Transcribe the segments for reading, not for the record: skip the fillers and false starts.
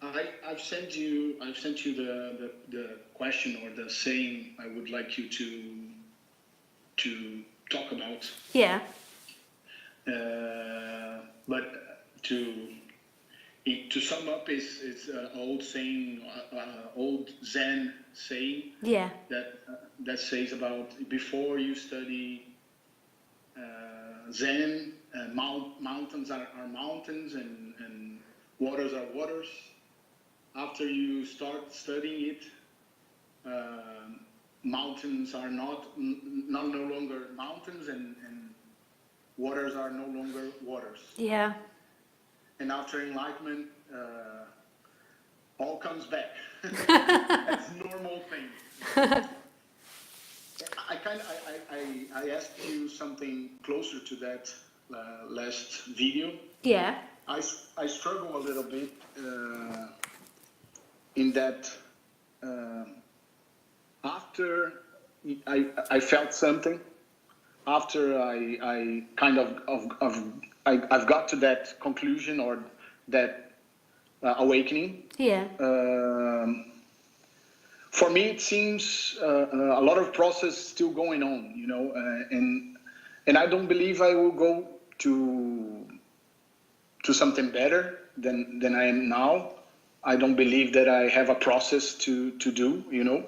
I've sent you the question or the saying I would like you to talk about. Yeah. But to sum up, it's old saying, old Zen saying. Yeah. That says about before you study Zen, mountains are mountains and waters are waters. After you start studying it, mountains are no longer mountains and waters are no longer waters. Yeah. And after enlightenment, all comes back. That's a normal thing. I asked you something closer to that last video. Yeah. I struggle a little bit in that after I felt something, after I kind I've got to that conclusion or that awakening. Yeah. For me, it seems a lot of process still going on, you know, and I don't believe I will go to something better than I am now. I don't believe that I have a process to do, you know,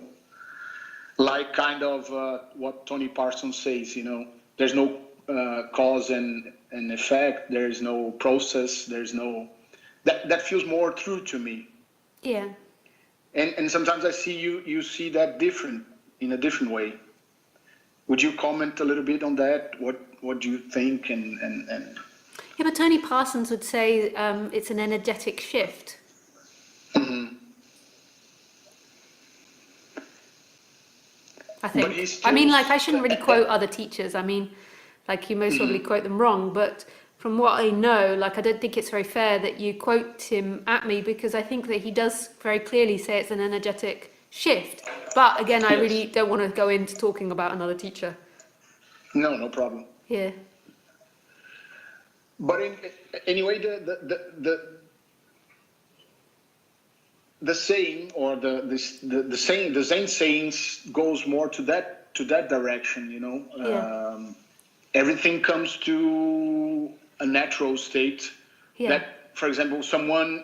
like kind of what Tony Parsons says, you know, there's no cause and effect, there's no process, there's no, that feels more true to me. Yeah. And sometimes I see you see that in a different way. Would you comment a little bit on that? What do you think? And Yeah, but Tony Parsons would say it's an energetic shift. Mm-hmm. I think. I mean, like, I shouldn't really quote other teachers. I mean, like, you most probably quote them wrong, but from what I know, like, I don't think it's very fair that you quote him at me, because I think that he does very clearly say it's an energetic shift. But again, I really don't want to go into talking about another teacher. No problem. Yeah. But anyway, the saying or the saying, the Zen sayings goes more to that direction, you know. Yeah. Everything comes to a natural state. Yeah. That, for example, someone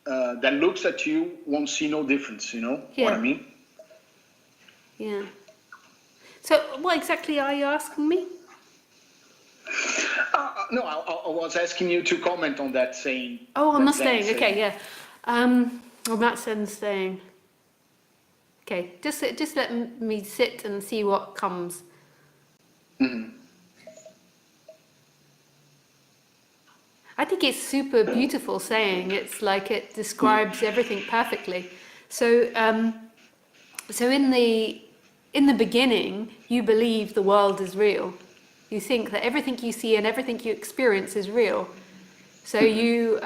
that looks at you won't see no difference, you know what I mean? Yeah. So what exactly are you asking me? No, I was asking you to comment on that saying. Oh, on the saying. Okay, yeah. On that sense saying. Okay, just let me sit and see what comes. Mm-hmm. I think it's super beautiful saying. It's like it describes everything perfectly. So, so in the beginning, you believe the world is real. You think that everything you see and everything you experience is real. So you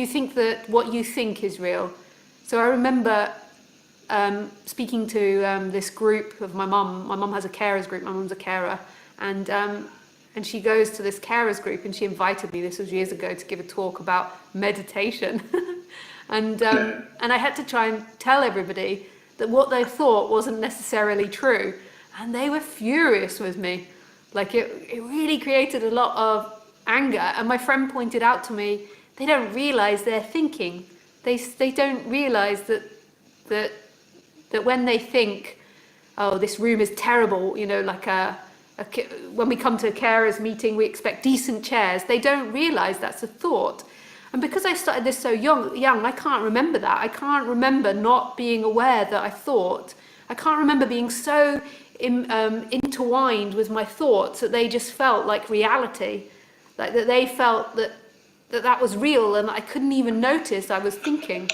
think that what you think is real. So I remember speaking to this group of my mum. My mum has a carers group. My mum's a carer, and she goes to this carers group, and she invited me. This was years ago, to give a talk about meditation, and I had to try and tell everybody that what they thought wasn't necessarily true, and they were furious with me. Like it really created a lot of anger. And my friend pointed out to me, they don't realize they're thinking. They don't realize that when they think, oh, this room is terrible, you know, like when we come to a carers meeting, we expect decent chairs. They don't realize that's a thought. And because I started this so young, I can't remember that. I can't remember not being aware that I thought. I can't remember being so intertwined with my thoughts that they just felt like reality, like that they felt that was real, and I couldn't even notice I was thinking.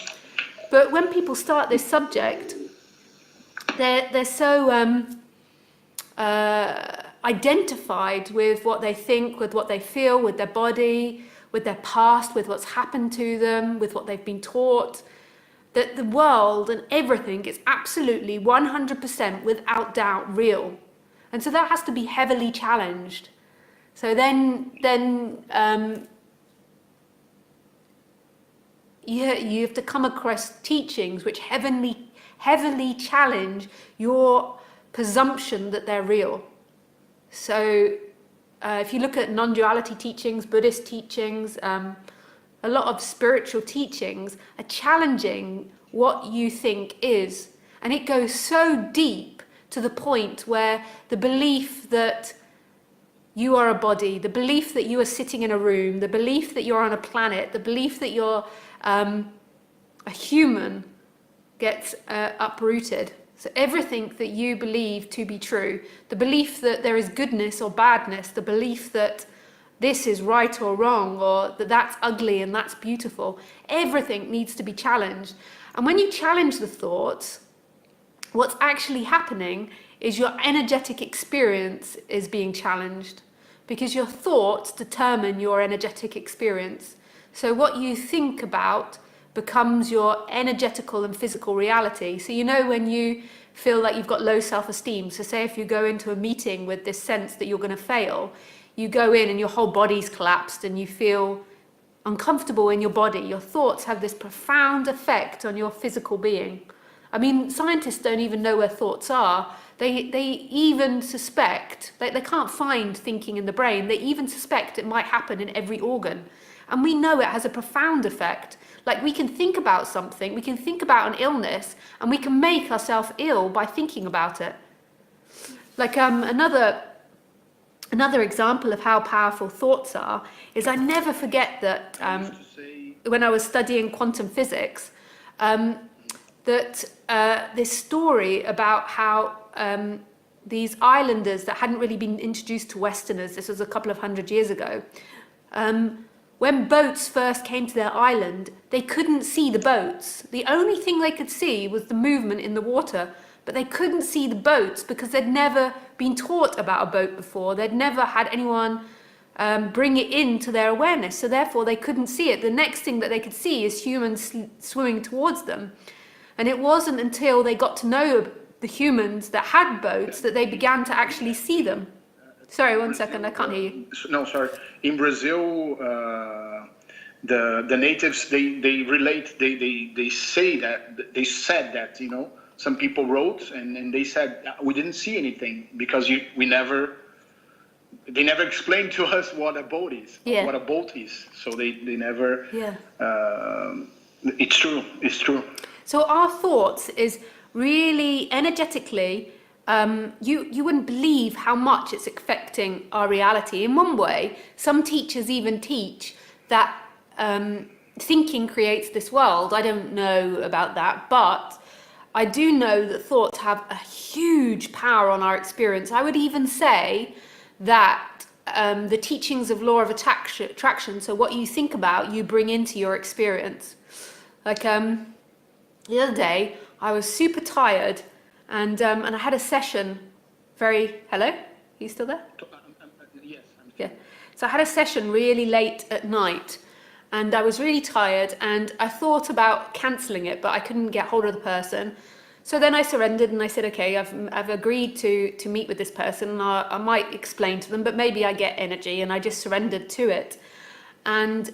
But when people start this subject, they're so identified with what they think, with what they feel, with their body, with their past, with what's happened to them, with what they've been taught, that the world and everything is absolutely 100% without doubt real. And so that has to be heavily challenged. So then you have to come across teachings which heavily challenge your presumption that they're real. So if you look at non-duality teachings, Buddhist teachings, a lot of spiritual teachings are challenging what you think is. And it goes so deep to the point where the belief that you are a body, the belief that you are sitting in a room, the belief that you're on a planet, the belief that you're a human gets uprooted. So everything that you believe to be true, the belief that there is goodness or badness, the belief that this is right or wrong, or that that's ugly and that's beautiful, everything needs to be challenged. And when you challenge the thoughts, what's actually happening is your energetic experience is being challenged, because your thoughts determine your energetic experience. So what you think about becomes your energetical and physical reality. So you know when you feel like you've got low self-esteem, so say if you go into a meeting with this sense that you're going to fail, you go in and your whole body's collapsed and you feel uncomfortable in your body. Your thoughts have this profound effect on your physical being. I mean, scientists don't even know where thoughts are. They even suspect, they can't find thinking in the brain. They even suspect it might happen in every organ. And we know it has a profound effect. Like we can think about something, we can think about an illness, and we can make ourselves ill by thinking about it. Like another example of how powerful thoughts are is I never forget that when I was studying quantum physics, that this story about how these islanders that hadn't really been introduced to Westerners, this was a couple of 100 years ago, when boats first came to their island, they couldn't see the boats. The only thing they could see was the movement in the water, but they couldn't see the boats because they'd never been taught about a boat before. They'd never had anyone bring it into their awareness, so therefore they couldn't see it. The next thing that they could see is humans swimming towards them. And it wasn't until they got to know the humans that had boats that they began to actually see them. Sorry, one second, I can't hear you. No, sorry. In Brazil, the natives they said that some people wrote and they said we didn't see anything because they never explained to us what a boat is. Yeah. What a boat is. So they never. Yeah. It's true. It's true. So our thoughts is really energetically. You wouldn't believe how much it's affecting our reality. In one way, some teachers even teach that thinking creates this world. I don't know about that, but I do know that thoughts have a huge power on our experience. I would even say that the teachings of law of attraction, so what you think about, you bring into your experience. Like the other day, I was super tired. And I had a session. Hello? Are you still there? Yes. Yeah. So I had a session really late at night, and I was really tired, and I thought about cancelling it, but I couldn't get hold of the person. So then I surrendered, and I said, okay, I've agreed to meet with this person, and I might explain to them, but maybe I get energy, and I just surrendered to it. And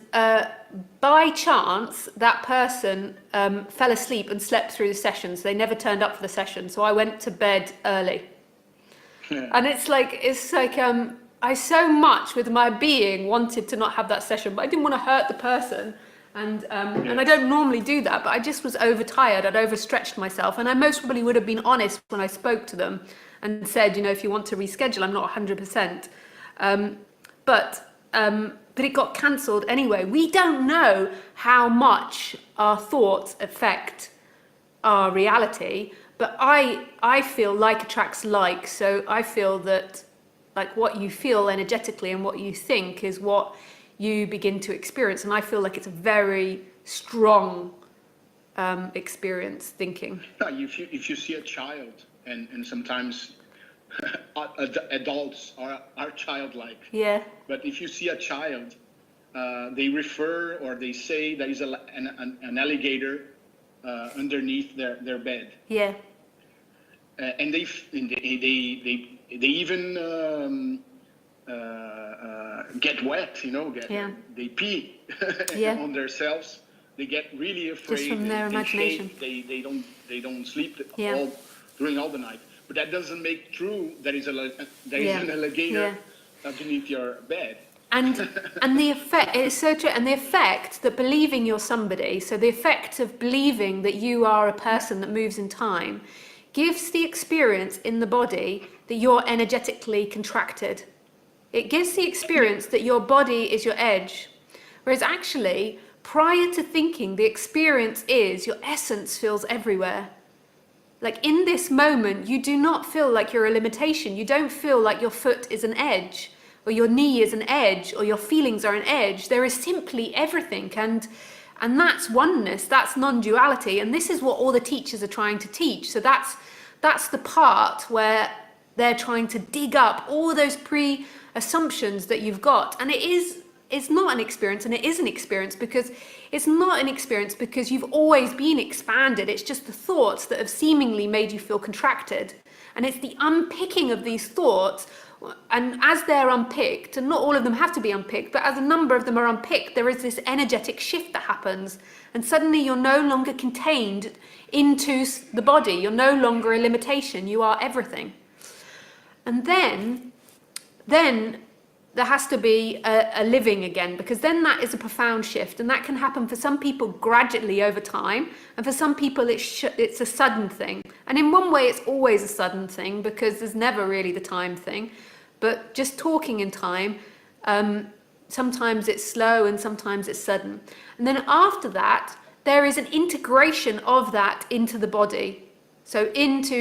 by chance, that person fell asleep and slept through the session, so they never turned up for the session. So I went to bed early. Yeah. And it's like I so much with my being wanted to not have that session, but I didn't want to hurt the person. And I don't normally do that, but I just was overtired. I'd overstretched myself, and I most probably would have been honest when I spoke to them and said, if you want to reschedule, I'm not 100%. But it got cancelled anyway. We don't know how much our thoughts affect our reality, but I feel like attracts like. So I feel that like what you feel energetically and what you think is what you begin to experience. And I feel like it's a very strong experience thinking. If you see a child and sometimes adults are childlike. Yeah. But if you see a child, they refer or they say there is an alligator underneath their bed. Yeah. And they even get wet, they pee on themselves they get really afraid. Just from their imagination. They don't sleep Yeah. during all the night. But that doesn't make true there is an alligator underneath your bed. And the effect, it's so true, and the effect that believing you're somebody, so the effect of believing that you are a person that moves in time, gives the experience in the body that you're energetically contracted. It gives the experience that your body is your edge. Whereas actually, prior to thinking, the experience is your essence feels everywhere. Like in this moment, you do not feel like you're a limitation. You don't feel like your foot is an edge, or your knee is an edge, or your feelings are an edge. There is simply everything. And that's oneness, that's non-duality. And this is what all the teachers are trying to teach. So that's the part where they're trying to dig up all those pre-assumptions that you've got. And it's not an experience, and it is an experience because it's not an experience because you've always been expanded. It's just the thoughts that have seemingly made you feel contracted. And it's the unpicking of these thoughts, and as they're unpicked, and not all of them have to be unpicked, but as a number of them are unpicked, there is this energetic shift that happens. And suddenly you're no longer contained into the body. You're no longer a limitation. You are everything. And then there has to be a living again, because then that is a profound shift, and that can happen for some people gradually over time, and for some people it's a sudden thing. And in one way it's always a sudden thing, because there's never really the time thing, but just talking in time, sometimes it's slow and sometimes it's sudden. And then after that, there is an integration of that into the body, so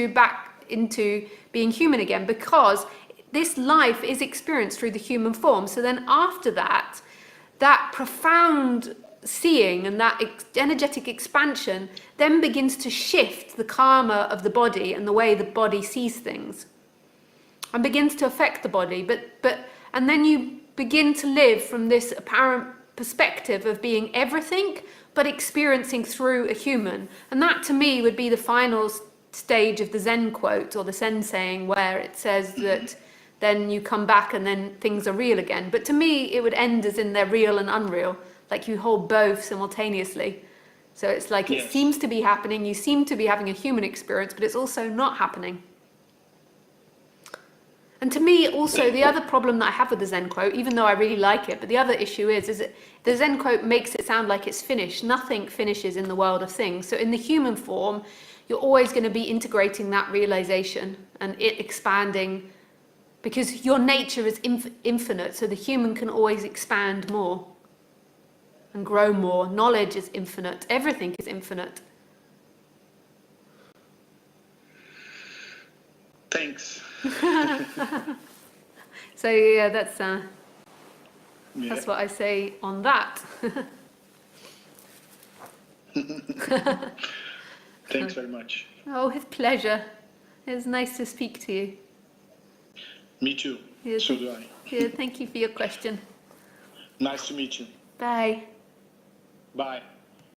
back into being human again, because this life is experienced through the human form. So then after that, that profound seeing and that energetic expansion then begins to shift the karma of the body and the way the body sees things, and begins to affect the body. And then you begin to live from this apparent perspective of being everything, but experiencing through a human. And that to me would be the final stage of the Zen quote, or the Zen saying, where it says that then you come back and then things are real again. But to me, it would end as in they're real and unreal, like you hold both simultaneously. So it's like It seems to be happening, you seem to be having a human experience, but it's also not happening. And to me, also, the other problem that I have with the Zen quote, even though I really like it, but the other issue is that the Zen quote makes it sound like it's finished. Nothing finishes in the world of things. So in the human form, you're always going to be integrating that realization and it expanding, because your nature is infinite, so the human can always expand more and grow more. Knowledge is infinite. Everything is infinite. Thanks. So yeah, that's what I say on that. Thanks very much. Oh, with pleasure. It was nice to speak to you. Me too. Yeah, So do I. Yeah, thank you for your question. Nice to meet you. Bye. Bye.